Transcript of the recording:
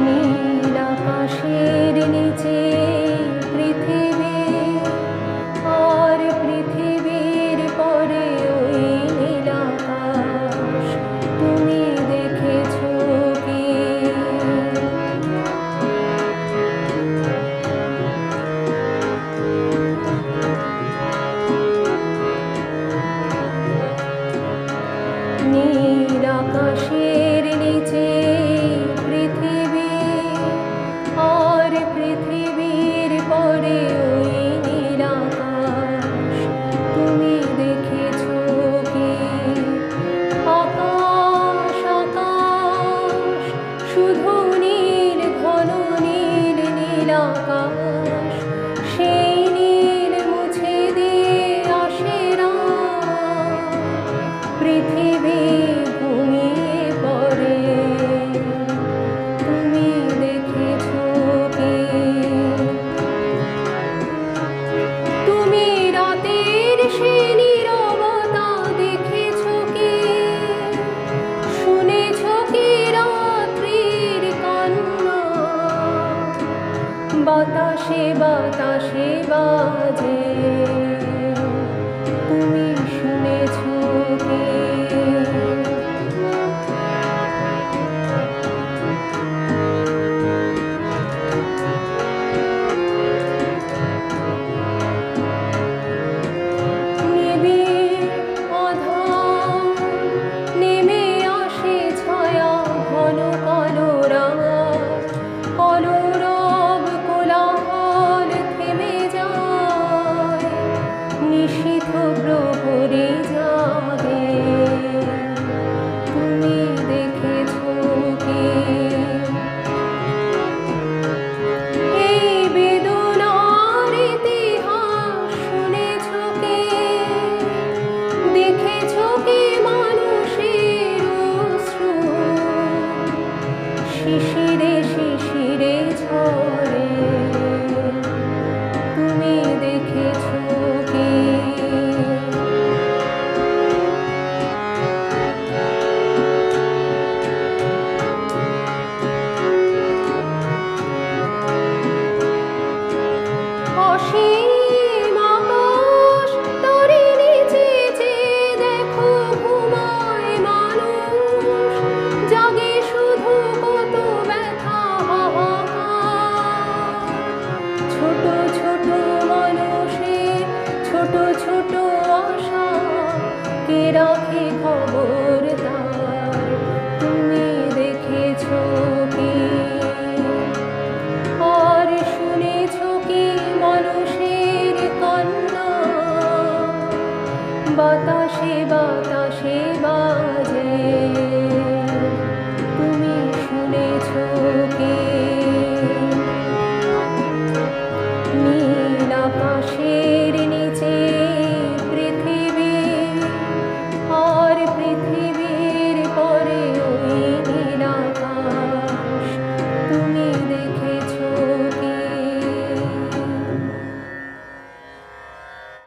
নীল আকাশের নিচে পৃথিবী, আর পৃথিবীর পরে ওই নীল আকাশ। তুমি দেখেছো কি? নীল আকাশের নিচে পৃথিবী, আর পৃথিবীর পরে ওই নীল আকাশ। তুমি দেখেছো কি? আকাশ আকাশ শুধু নীল, ঘন নীল, নীল আকাশ। সেই নীল মুছে দিয়ে আসে রাত, পৃথিবী ঘুমিয়ে পড়ে। তুমি দেখেছো কি? তুমি রাতের সে নীরবতা দেখেছো কি? শুনেছো কি রাত্রির কান্না? বাতাসে বাতাসে বাজে, তুমি শুনেছো কি? নেমে আসে ছায়া, ঘন কালো রাত, কলরব কোলাহল থেমে যায়, নিশীথ প্রহরে জাগে। তুমি দেখেছো কি? এই বেদনার ইতিহাস শুনেছো কি? দেখেছো কি মানুষের অশ্রু শিশিরে শিশিরে ঝরে? তুমি দেখেছো কি? অসীম আকাশ তারই নিচে চেয়ে দেখো ঘুমায় মানুষ, জাগে শুধু কত ব্যথা হাহাকার। ছোট ছোট মানুষের ছোট ছোট আশা, কে রাখে খবর তার? তুমি দেখেছো কি? আর শুনেছো কি মানুষের কান্না? বাতাসে বাতাসে বাজে, তুমি শুনেছো কি? নীল আকাশের নিচে পৃথিবী, আর পৃথিবী